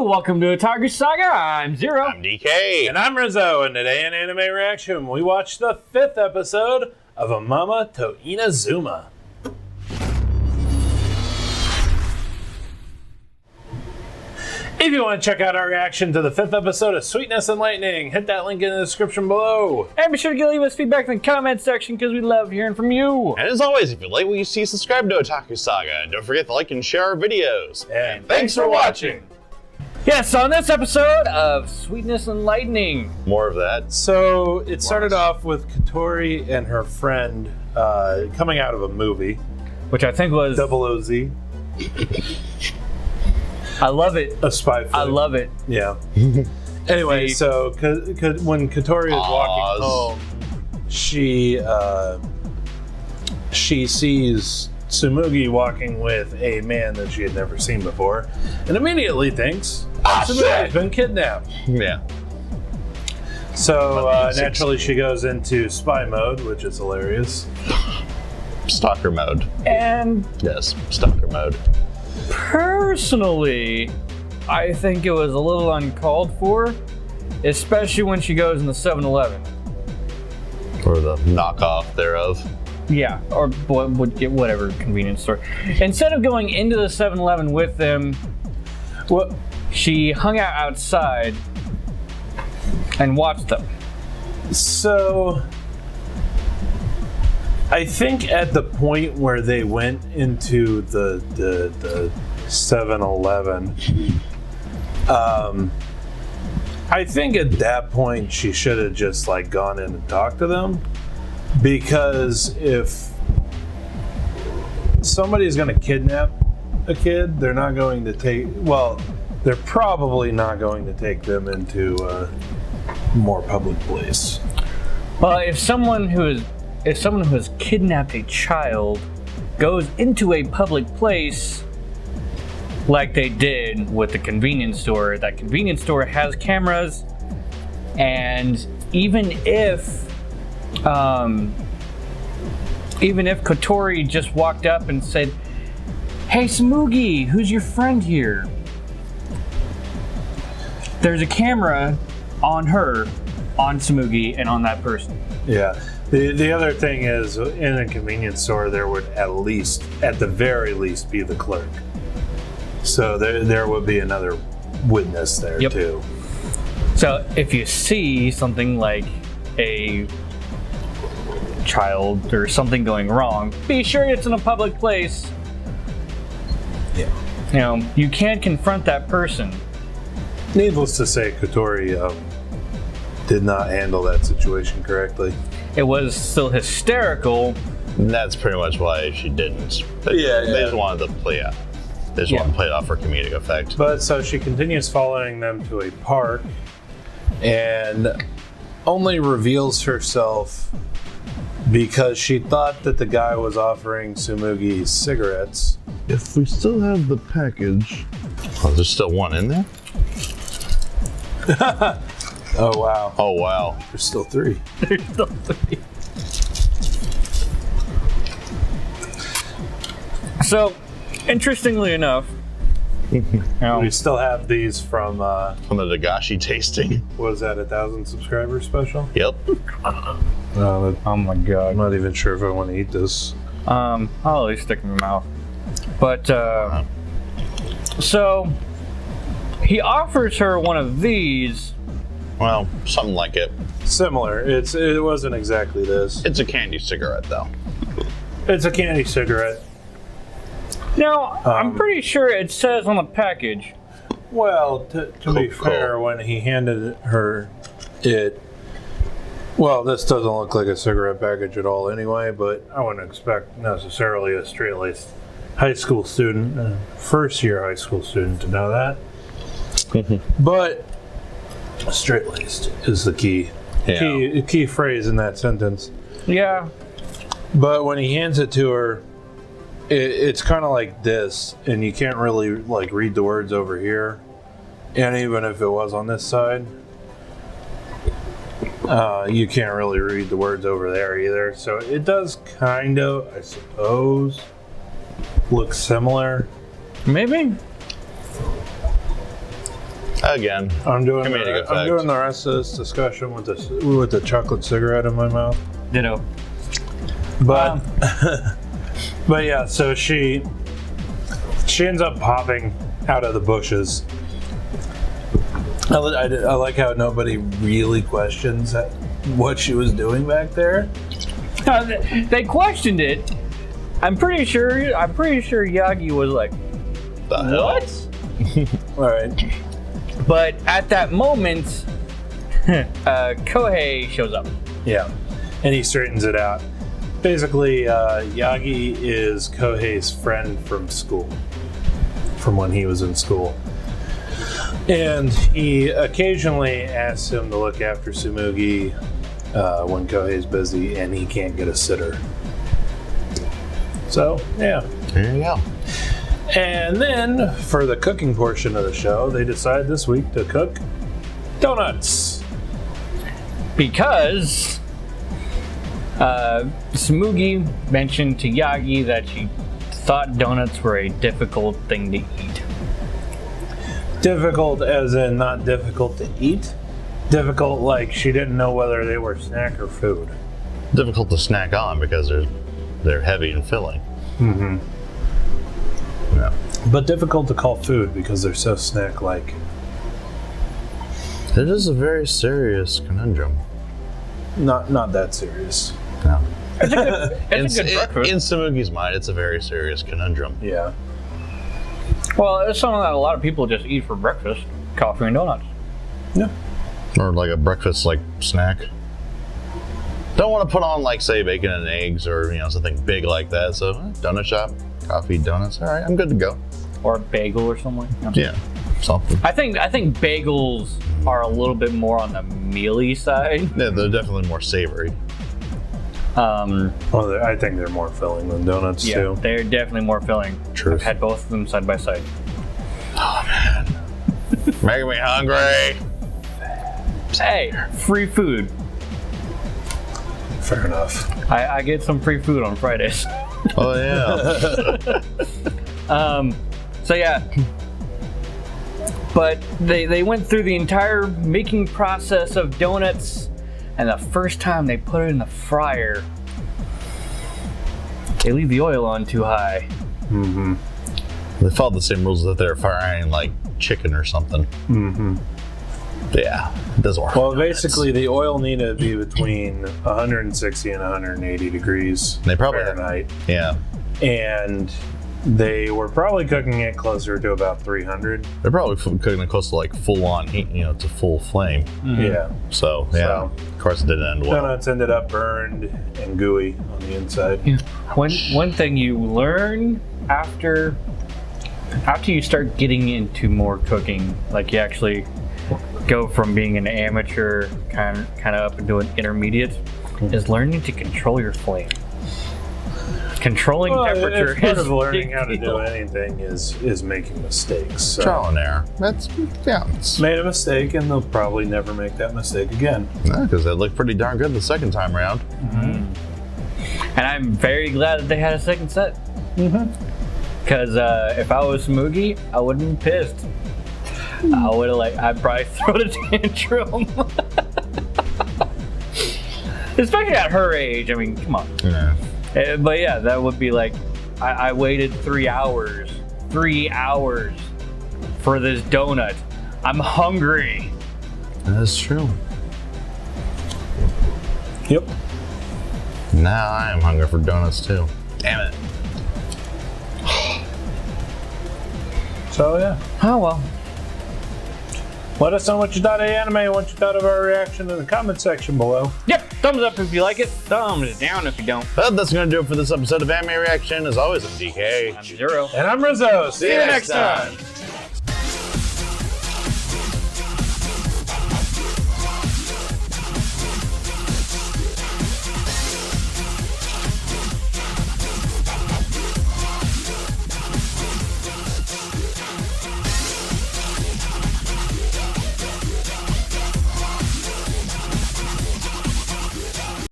welcome to Otaku Saga. I'm Zero. I'm DK. And I'm Rizzo, and today in Anime Reaction, we watched the 5th episode of Amaama to Inazuma. If you want to check out our reaction to the 5th episode of Sweetness and Lightning, hit that link in the description below. And be sure to leave us feedback in the comment section because we love hearing from you. And as always, if you like what you see, subscribe to Otaku Saga. And don't forget to like and share our videos. And thanks for watching. Yes, on this episode of Sweetness and Lightning. More of that. So it started off with Katori and her friend coming out of a movie. Which I think was... OZ. I love it. A spy film. I love it. Yeah. Anyway, so when Katori is walking home, she sees Tsumugi walking with a man that she had never seen before, and immediately thinks Tsumugi's been kidnapped. Yeah. So naturally, she goes into spy mode, which is hilarious. Stalker mode. And yes, stalker mode. Personally, I think it was a little uncalled for, especially when she goes in the 7-Eleven. Or the knockoff thereof. Yeah, or whatever convenience store. Instead of going into the 7-Eleven with them, she hung out outside and watched them. So I think at the point where they went into the 7-Eleven, I think at that point she should have just like gone in and talked to them, because if somebody's going to kidnap a kid, they're not going to they're probably not going to take them into a more public place. Well, if someone who has kidnapped a child goes into a public place like they did with the convenience store, that convenience store has cameras, and even if Kotori just walked up and said, "Hey Tsumugi, who's your friend here?" There's a camera on her, on Tsumugi, and on that person. Yeah. The other thing is, in a convenience store, there would at the very least, be the clerk. So there would be another witness there too. So if you see something like a child or something going wrong, be sure it's in a public place. Yeah. You know, you can't confront that person. Needless to say, Kotori did not handle that situation correctly. It was still hysterical. And that's pretty much why she didn't. They just wanted to play out. They just wanted to play it off for comedic effect. But so she continues following them to a park and only reveals herself because she thought that the guy was offering Tsumugi cigarettes. If we still have the package... Oh, there's still one in there? Oh, wow. Oh, wow. There's still 3. There's still 3. So, interestingly enough, we still have these from the Dagashi tasting. What was that, 1,000 subscriber special? Yep. Oh my god. I'm not even sure if I want to eat this. I'll at least stick it in my mouth. But, so, he offers her one of these. Well, something like it. Similar. It wasn't exactly this. It's a candy cigarette, though. It's a candy cigarette. Now, I'm pretty sure it says on the package. Well, to be fair, when he handed her it, well, this doesn't look like a cigarette package at all anyway, but I wouldn't expect necessarily a straight-laced high school student, first-year high school student to know that. But straight-laced is the key phrase in that sentence. Yeah. But when he hands it to her, it's kind of like this, and you can't really like read the words over here. And even if it was on this side, you can't really read the words over there either. So it does kind of, I suppose, look similar. Maybe. Again, I'm doing comedic effect. the rest of this discussion with the chocolate cigarette in my mouth. Ditto. But but yeah, so she ends up popping out of the bushes. I like how nobody really questions what she was doing back there. They questioned it. I'm pretty sure Yagi was like, "What?" All right. But at that moment, Kohei shows up. Yeah, and he straightens it out. Basically, Yagi is Kohei's friend from school, from when he was in school. And he occasionally asks him to look after Tsumugi when Kohei's busy and he can't get a sitter. So, yeah. There you go. And then, for the cooking portion of the show, they decide this week to cook donuts. Because Tsumugi mentioned to Yagi that she thought donuts were a difficult thing to eat. Difficult as in not difficult to eat? Difficult like she didn't know whether they were snack or food. Difficult to snack on because they're heavy and filling. Mm-hmm. Yeah. But difficult to call food because they're so snack-like. It is a very serious conundrum. Not that serious. No. It's a good breakfast. In Tsumugi's mind, it's a very serious conundrum. Yeah. Well, it's something that a lot of people just eat for breakfast: coffee and donuts. Yeah. Or like a breakfast snack. Don't want to put on say bacon and eggs or something big like that. So donut shop, coffee, donuts. All right, I'm good to go. Or a bagel or something. Yeah, something. I think bagels are a little bit more on the mealy side. Yeah, they're definitely more savory. Well, I think they're more filling than donuts too. They're definitely more filling. Truth. I've had both of them side by side. Oh man, making me hungry. Hey, free food. Fair enough. I get some free food on Fridays. Oh yeah. So yeah. But they went through the entire making process of donuts, and the first time they put it in the fryer, they leave the oil on too high. Mm-hmm. They followed the same rules that they're frying chicken or something. Mm-hmm. Yeah, it doesn't work. Well, basically, the oil needed to be between 160 and 180 degrees They probably Fahrenheit. Yeah. And they were probably cooking it closer to about 300. They're probably cooking it close to full on heat, to full flame. Mm-hmm. Yeah. So, yeah. Of course, it didn't end well. Donuts ended up burned and gooey on the inside. Yeah. One thing you learn after you start getting into more cooking, you actually go from being an amateur kind of up into an intermediate, is learning to control your flame. Controlling temperature it's part is of learning how to deal. do anything is making mistakes. So. Trial and error. It's Made a mistake, and they'll probably never make that mistake again. because they looked pretty darn good the second time around. Mm-hmm. And I'm very glad that they had a second set. Mm-hmm. Because if I was Tsumugi, I wouldn't be pissed. I would have I'd probably throw a tantrum. Especially at her age. I mean, come on. Yeah. But yeah, that would be I waited 3 hours. 3 hours for this donut. I'm hungry. That's true. Yep. Now I am hungry for donuts too. Damn it. So yeah. Oh well. Let us know what you thought of the anime and what you thought of our reaction in the comment section below. Yep, thumbs up if you like it, thumbs down if you don't. Well, that's going to do it for this episode of Anime Reaction. As always, I'm DK. I'm Zero. And I'm Rizzo. See you next time.